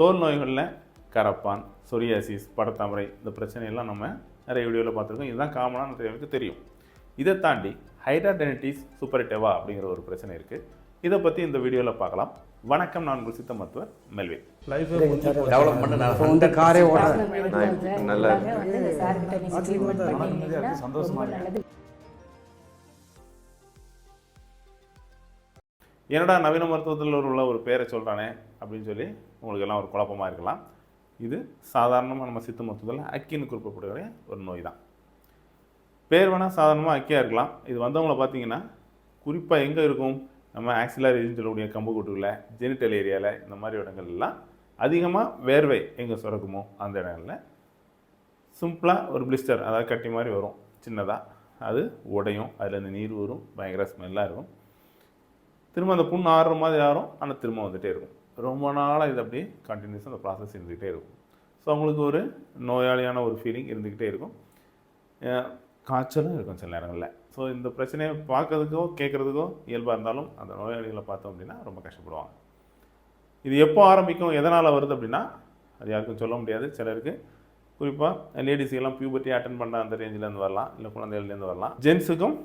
தோல் நோய்களில் கரப்பான், சொரியாசிஸ், படத்தாமரை இந்த பிரச்சனையெல்லாம் நம்ம நிறைய வீடியோவில் பார்த்துருக்கோம். இதுதான் காமனாக நிறைய பேருக்கு தெரியும். இதை தாண்டி ஹைட்ராடெனிட்டிஸ் சூப்பரிட்டேவா அப்படிங்கிற ஒரு பிரச்சனை இருக்குது. இதை பற்றி இந்த வீடியோவில் பார்க்கலாம். வணக்கம், நான் உங்கள் சித்த மருத்துவர் மெல்வின். என்னடா நவீன மருத்துவத்தில் உள்ள ஒரு பேரை சொல்கிறானே அப்படின்னு சொல்லி உங்களுக்கு எல்லாம் ஒரு குழப்பமாக இருக்கலாம். இது சாதாரணமாக நம்ம சித்த மருத்துவத்தில் அக்கின்னு குறிப்பிடப்படுகிற ஒரு நோய் தான். பேர் வேணால் சாதாரணமாக அக்கியாக இருக்கலாம். இது வந்தவங்களை பார்த்தீங்கன்னா குறிப்பாக எங்கே இருக்கும், நம்ம ஆக்சிலரி ரீஜன் சொல்லக்கூடிய கம்புக்கூட்டுல, ஜெனிட்டல் ஏரியாவில், இந்த மாதிரி இடங்கள்லாம் அதிகமாக வேர்வை எங்கே சுரக்குமோ அந்த இடங்களில் சிம்பிளாக ஒரு பிளிஸ்டர், அதாவது கட்டி மாதிரி வரும் சின்னதாக, அது உடையும், அதில் இந்த நீர் வரும், பயங்கர ஸ்மெல்லாக இருக்கும். திரும்ப அந்த புண்ணு ஆறுற மாதிரி ஆறும், ஆனால் திரும்ப வந்துகிட்டே இருக்கும். ரொம்ப நாளாக இது அப்படியே கண்டினியூஸாக அந்த ப்ராசஸ் இருந்துக்கிட்டே இருக்கும். ஸோ அவங்களுக்கு ஒரு நோயாளியான ஒரு ஃபீலிங் இருந்துக்கிட்டே இருக்கும். காய்ச்சலும் இருக்கும் சில நேரங்களில். ஸோ இந்த பிரச்சனையை பார்க்கறதுக்கோ கேட்குறதுக்கோ இயல்பாக இருந்தாலும் அந்த நோயாளிகளை பார்த்தோம் அப்படின்னா ரொம்ப கஷ்டப்படுவாங்க. இது எப்போ ஆரம்பிக்கும், எதனால் வருது அப்படின்னா அது யாருக்கும் சொல்ல முடியாது. சிலருக்கு குறிப்பாக லேடிஸுக்கெல்லாம் பியூபர்ட்டி அட்டன் பண்ண அந்த ரேஞ்சிலேருந்து வரலாம், இல்லை குழந்தைகள்லேருந்து வரலாம். ஜென்ஸுக்கும்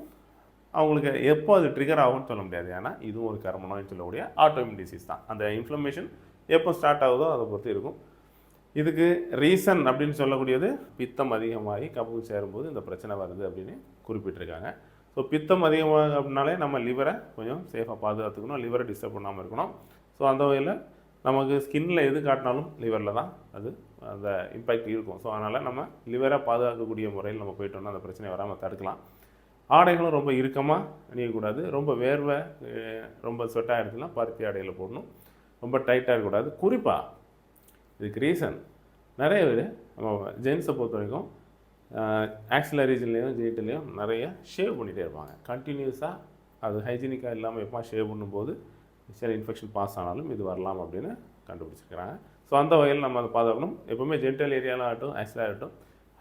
அவங்களுக்கு எப்போ அது ட்ரிகர் ஆகும்னு சொல்ல முடியாது. ஏன்னா இதுவும் ஒரு கர்ம நோய்னு சொல்லக்கூடிய ஆட்டோமின் டிசீஸ் தான். அந்த இன்ஃப்ளமேஷன் எப்போ ஸ்டார்ட் ஆகுதோ அதை பொறுத்து இருக்கும். இதுக்கு ரீசன் அப்படின்னு சொல்லக்கூடியது பித்தம் அதிகமாகி கபு சேரும்போது இந்த பிரச்சனை வருது அப்படின்னு குறிப்பிட்டிருக்காங்க. ஸோ பித்தம் அதிகமாக அப்படின்னாலே நம்ம லிவரை கொஞ்சம் சேஃபாக பாதுகாத்துக்கணும், லிவரை டிஸ்டர்ப் பண்ணாமல் இருக்கணும். ஸோ அந்த வகையில் நமக்கு ஸ்கின்னில் எது காட்டினாலும் லிவரில் தான் அது அந்த இம்பேக்ட் இருக்கும். ஸோ அதனால் நம்ம லிவரை பாதுகாக்கக்கூடிய முறையில் நம்ம போயிட்டோம்னா அந்த பிரச்சனை வராமல் தடுக்கலாம். ஆடைகளும் ரொம்ப இறுக்கமாக அணியக்கூடாது. ரொம்ப வேர்வை, ரொம்ப ஸ்வெட்டாக இருக்குதுன்னா பருத்தி ஆடையில் போடணும். ரொம்ப டைட்டாக இருக்கக்கூடாது. குறிப்பாக இதுக்கு ரீசன் நிறைய பேர் நம்ம ஜென்ஸை பொறுத்த வரைக்கும் ஆக்சிலரி ரீஜன்லேயும் ஜெனிட்டல்லையும் நிறைய ஷேவ் பண்ணிகிட்டே இருப்பாங்க கண்டினியூஸாக. அது ஹைஜீனிக்காக இல்லாமல் எப்போ ஷேவ் பண்ணும்போது சில இன்ஃபெக்ஷன் பாஸ் ஆனாலும் இது வரலாம் அப்படின்னு கண்டுபிடிச்சிருக்கிறாங்க. ஸோ அந்த வகையில் நம்ம அதை பாதுகாக்கணும். எப்போவுமே ஜெனிட்டல் ஏரியாவில் ஆகட்டும், ஆக்சிலரி ஆகட்டும்,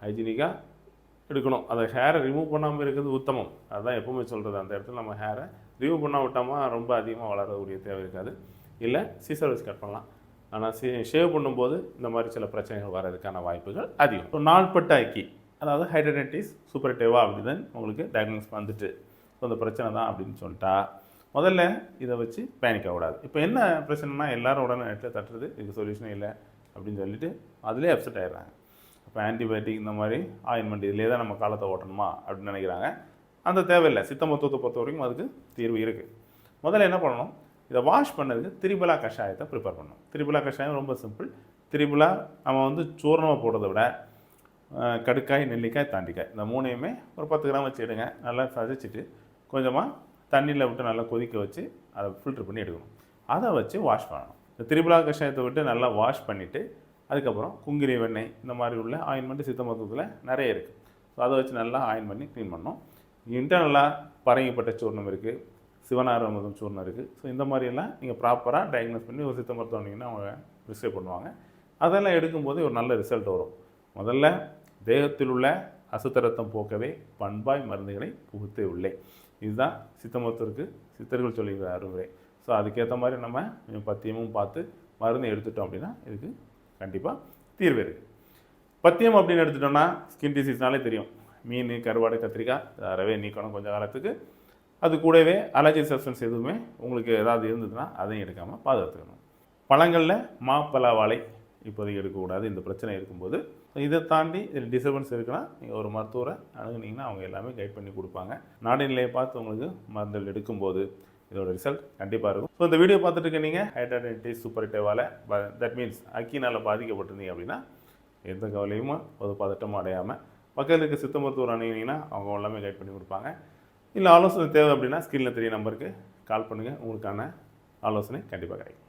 ஹைஜீனிக்காக எடுக்கணும். அதை ஹேரை ரிமூவ் பண்ணாமல் இருக்கிறது உத்தமம். அதுதான் எப்போவுமே சொல்கிறது. அந்த இடத்துல நம்ம ஹேரை ரிமூவ் பண்ணால் விட்டோமா ரொம்ப அதிகமாக வளரக்கூடிய தேவை இருக்காது. இல்லை சீசர் வச்சு கட் பண்ணலாம். ஆனால் ஷேவ் பண்ணும்போது இந்த மாதிரி சில பிரச்சனைகள் வர்றதுக்கான வாய்ப்புகள் அதிகம். ஸோ நாள்பட்ட அக்கி, அதாவது ஹைட்ராடெனிட்டிஸ் சூப்பரிட்டேவா அப்படின்னு உங்களுக்கு டயக்னோஸ் வந்துட்டு ஸோ அந்த பிரச்சனை தான் அப்படின்னு சொல்லிட்டா முதல்ல இதை வச்சு பேனிக் ஆகக்கூடாது. இப்போ என்ன பிரச்சனைனா எல்லாரும் உடனே நெட்டில் தட்டுறது இதுக்கு சொல்யூஷனே இல்லை அப்படின்னு சொல்லிட்டு அதிலே அப்செட் ஆகிடுறாங்க. இப்போ ஆன்டிபயோட்டிக் இந்த மாதிரி ஆயின்மெண்ட் இதிலே தான் நம்ம காலத்தை ஓட்டணுமா அப்படின்னு நினைக்கிறாங்க. அந்த தேவையில்லை. சித்த மருத்துவத்தை பொறுத்த வரைக்கும் அதுக்கு தீர்வு இருக்குது. முதல்ல என்ன பண்ணணும், இதை வாஷ் பண்ணதுக்கு திரிபலா கஷாயத்தை ப்ரிப்பேர் பண்ணணும். திரிபலா கஷாயம் ரொம்ப சிம்பிள். திரிபலா நம்ம சூர்ணமாக போடுறத விட கடுக்காய், நெல்லிக்காய், தாண்டிக்காய் இந்த மூணையுமே ஒரு 10 கிராம் வச்சு எடுங்க. நல்லா சதைச்சிட்டு கொஞ்சமாக தண்ணியில் விட்டு நல்லா கொதிக்க வச்சு அதை ஃபில்ட்ரு பண்ணி எடுக்கணும். அதை வச்சு வாஷ் பண்ணணும். இந்த திரிபலா கஷாயத்தை விட்டு நல்லா வாஷ் பண்ணிவிட்டு அதுக்கப்புறம் குங்கிரி வெண்ணெய் இந்த மாதிரி உள்ள ஆயின்மெண்ட்டு சித்த மருத்துவத்தில் நிறைய இருக்குது. ஸோ அதை வச்சு நல்லா ஆயின் பண்ணி க்ளீன் பண்ணணும். இன்டர்னலாக பரங்கிப்பட்ட சூர்ணம் இருக்குது, சிவனாரமதம் சூர்ணம் இருக்குது. ஸோ இந்த மாதிரியெல்லாம் நீங்கள் ப்ராப்பராக டயக்னோஸ் பண்ணி ஒரு சித்த மருத்துவம் வந்தீங்கன்னா அவங்க ப்ரிஸ்கிரைப் பண்ணுவாங்க. அதெல்லாம் எடுக்கும்போது ஒரு நல்ல ரிசல்ட் வரும். முதல்ல தேகத்தில் உள்ள அசுத்த ரத்தம் போக்கவே பண்பாய் மருந்துகளை புகுத்தே உள்ளே. இதுதான் சித்த மருத்துவருக்கு சித்தர்கள் சொல்லிக்கிற அறிவுரை. ஸோ அதுக்கேற்ற மாதிரி நம்ம கொஞ்சம் பத்தியமும் பார்த்து மருந்து எடுத்துட்டோம் அப்படின்னா இதுக்கு கண்டிப்பாக தீர்வு இருக்குது. பத்தியம் அப்படின்னு எடுத்துட்டோம்னா ஸ்கின் டிசீஸ்னாலே தெரியும். மீன், கருவாடு, கத்திரிக்காய் அறவே நீக்கணும் கொஞ்சம் காலத்துக்கு. அது கூடவே அலர்ஜி சப்ஸ்டன்ஸ் எதுவுமே உங்களுக்கு ஏதாவது இருந்ததுன்னா அதையும் எடுக்காமல் பாதுகாத்துக்கணும். பழங்களில் மாப்பழ வாழை இப்போதைக்கு எடுக்கக்கூடாது இந்த பிரச்சனை இருக்கும்போது. இதை தாண்டி இதில் டிஸ்டர்பன்ஸ் இருக்குன்னா நீங்கள் ஒரு மருத்துவரை அணுகுனீங்கன்னா அவங்க எல்லாமே கைட் பண்ணி கொடுப்பாங்க. நாடிநிலையை பார்த்து உங்களுக்கு மருந்துகள் எடுக்கும்போது இதோட ரிசல்ட் கண்டிப்பாக இருக்கும். ஸோ இந்த வீடியோ பார்த்துட்டு இருக்க நீங்கள் ஹைட்ராடெனிட்டிஸ் சூப்பரிட்டேவால் தட் மீன்ஸ் அக்கினால் பாதிக்கப்பட்டிருந்தீங்க அப்படின்னா எந்த கவலையும் ஒரு பதட்டமும் அடையாமல் பக்கத்தில் இருக்க சித்த மருத்துவர் அணுகினீங்கன்னா அவங்க எல்லாமே கைட் பண்ணி கொடுப்பாங்க. இல்லை ஆலோசனை தேவை அப்படின்னா ஸ்க்ரீனில் தெரிய நம்பருக்கு கால் பண்ணுங்கள். உங்களுக்கான ஆலோசனை கண்டிப்பாக கிடைக்கும்.